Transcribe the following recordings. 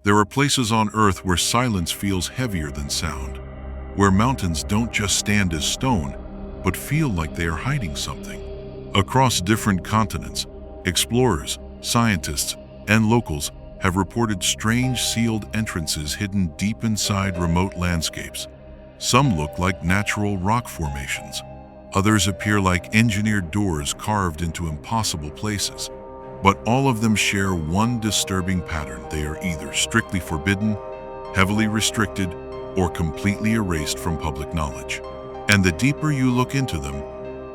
There are places on Earth where silence feels heavier than sound, where mountains don't just stand as stone, but feel like they are hiding something. Across different continents, explorers, scientists, and locals have reported strange sealed entrances hidden deep inside remote landscapes. Some look like natural rock formations. Others appear like engineered doors carved into impossible places. But all of them share one disturbing pattern. They are either strictly forbidden, heavily restricted, or completely erased from public knowledge. And the deeper you look into them,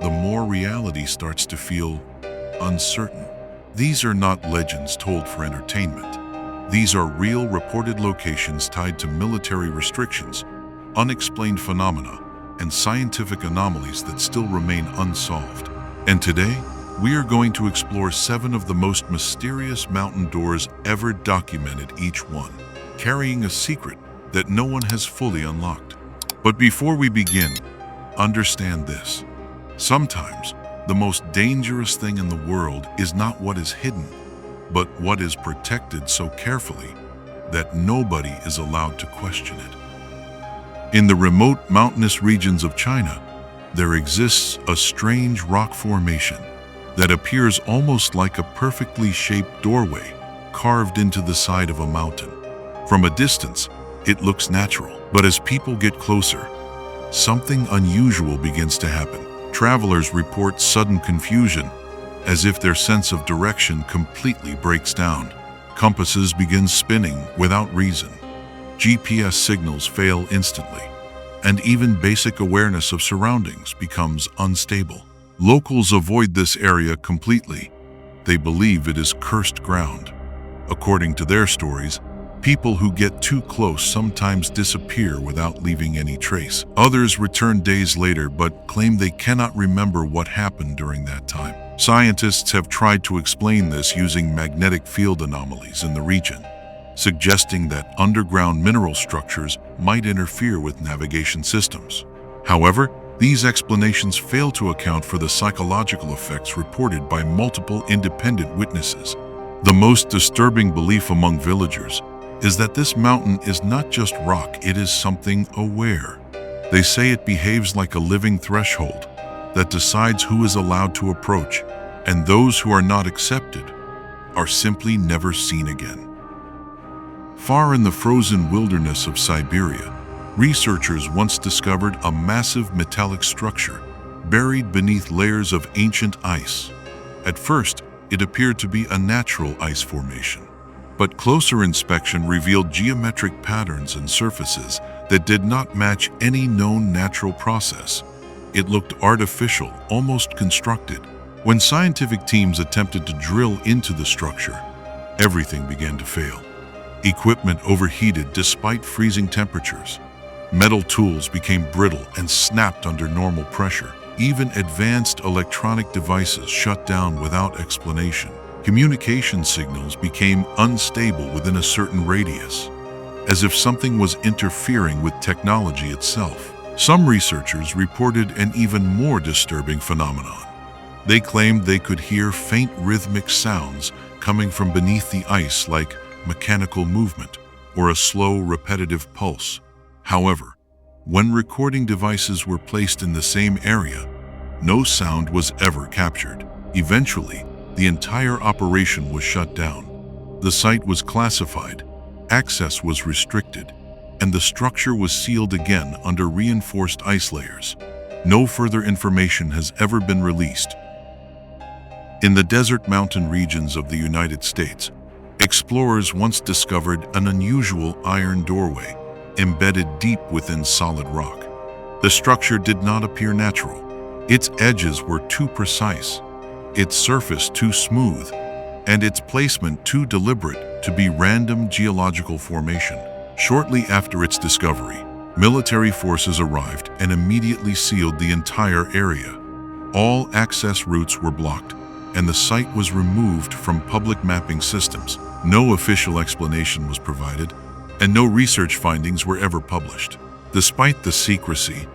the more reality starts to feel uncertain. These are not legends told for entertainment. These are real reported locations tied to military restrictions, unexplained phenomena, and scientific anomalies that still remain unsolved. And today, we are going to explore 7 of the most mysterious mountain doors ever documented, each one carrying a secret that no one has fully unlocked. But before we begin, understand this. Sometimes, the most dangerous thing in the world is not what is hidden, but what is protected so carefully that nobody is allowed to question it. In the remote mountainous regions of China, there exists a strange rock formation that appears almost like a perfectly shaped doorway carved into the side of a mountain. From a distance, it looks natural, but as people get closer, something unusual begins to happen. Travelers report sudden confusion, as if their sense of direction completely breaks down. Compasses begin spinning without reason. GPS signals fail instantly, and even basic awareness of surroundings becomes unstable. Locals avoid this area completely. They believe it is cursed ground. According to their stories, people who get too close sometimes disappear without leaving any trace. Others return days later but claim they cannot remember what happened during that time. Scientists have tried to explain this using magnetic field anomalies in the region, suggesting that underground mineral structures might interfere with navigation systems. However, these explanations fail to account for the psychological effects reported by multiple independent witnesses. The most disturbing belief among villagers is that this mountain is not just rock, it is something aware. They say it behaves like a living threshold that decides who is allowed to approach, and those who are not accepted are simply never seen again. Far in the frozen wilderness of Siberia, researchers once discovered a massive metallic structure buried beneath layers of ancient ice. At first, it appeared to be a natural ice formation, but closer inspection revealed geometric patterns and surfaces that did not match any known natural process. It looked artificial, almost constructed. When scientific teams attempted to drill into the structure, everything began to fail. Equipment overheated despite freezing temperatures. Metal tools became brittle and snapped under normal pressure. Even advanced electronic devices shut down without explanation. Communication signals became unstable within a certain radius, as if something was interfering with technology itself. Some researchers reported an even more disturbing phenomenon. They claimed they could hear faint rhythmic sounds coming from beneath the ice, like mechanical movement or a slow, repetitive pulse. However, when recording devices were placed in the same area, no sound was ever captured. Eventually, the entire operation was shut down. The site was classified, access was restricted, and the structure was sealed again under reinforced ice layers. No further information has ever been released. In the desert mountain regions of the United States, explorers once discovered an unusual iron doorway embedded deep within solid rock. The structure did not appear natural. Its edges were too precise, its surface too smooth, and its placement too deliberate to be random geological formation. Shortly after its discovery, military forces arrived and immediately sealed the entire area. All access routes were blocked, and the site was removed from public mapping systems. No official explanation was provided, and no research findings were ever published. Despite the secrecy,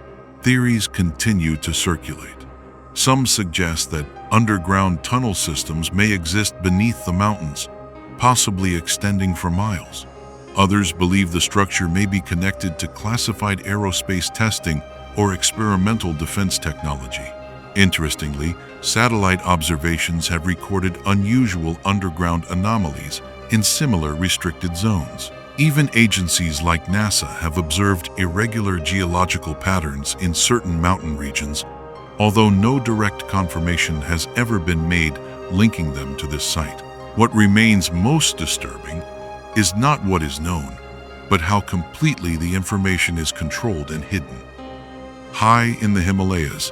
theories continue to circulate. Some suggest that underground tunnel systems may exist beneath the mountains, possibly extending for miles. Others believe the structure may be connected to classified aerospace testing or experimental defense technology. Interestingly, satellite observations have recorded unusual underground anomalies in similar restricted zones. Even agencies like NASA have observed irregular geological patterns in certain mountain regions, although no direct confirmation has ever been made linking them to this site. What remains most disturbing is not what is known, but how completely the information is controlled and hidden. High in the Himalayas,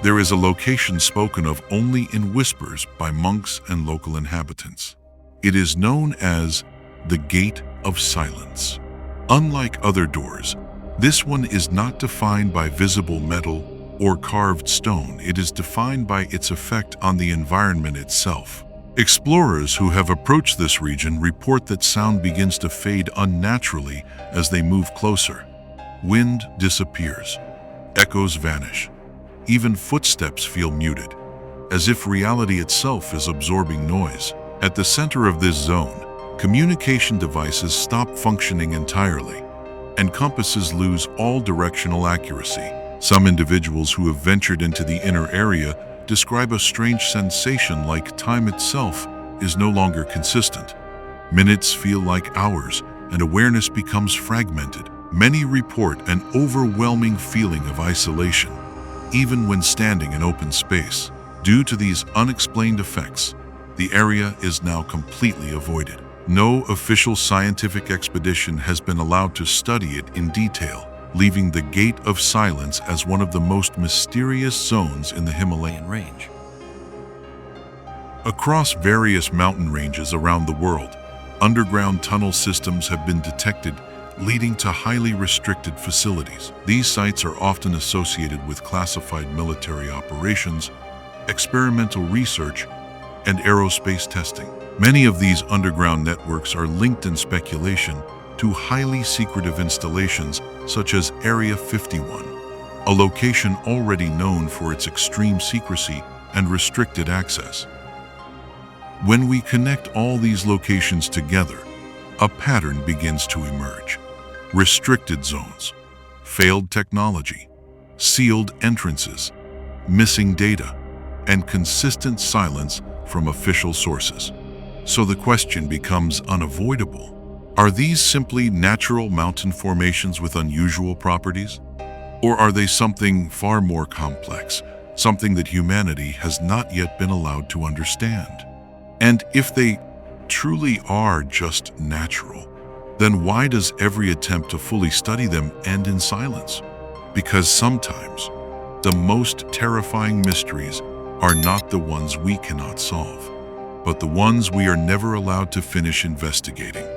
there is a location spoken of only in whispers by monks and local inhabitants. It is known as the Gate of Silence. Unlike other doors, this one is not defined by visible metal or carved stone. It is defined by its effect on the environment itself. Explorers who have approached this region report that sound begins to fade unnaturally as they move closer. Wind disappears. Echoes vanish. Even footsteps feel muted, as if reality itself is absorbing noise. At the center of this zone, communication devices stop functioning entirely, and compasses lose all directional accuracy. Some individuals who have ventured into the inner area describe a strange sensation like time itself is no longer consistent. Minutes feel like hours, and awareness becomes fragmented. Many report an overwhelming feeling of isolation, even when standing in open space. Due to these unexplained effects, the area is now completely avoided. No official scientific expedition has been allowed to study it in detail, leaving the Gate of Silence as one of the most mysterious zones in the Himalayan range. Across various mountain ranges around the world, underground tunnel systems have been detected, leading to highly restricted facilities. These sites are often associated with classified military operations, experimental research, and aerospace testing. Many of these underground networks are linked in speculation to highly secretive installations such as Area 51, a location already known for its extreme secrecy and restricted access. When we connect all these locations together, a pattern begins to emerge. Restricted zones, failed technology, sealed entrances, missing data, and consistent silence from official sources. So the question becomes unavoidable. Are these simply natural mountain formations with unusual properties? Or are they something far more complex, something that humanity has not yet been allowed to understand? And if they truly are just natural, then why does every attempt to fully study them end in silence? Because sometimes the most terrifying mysteries are not the ones we cannot solve, but the ones we are never allowed to finish investigating.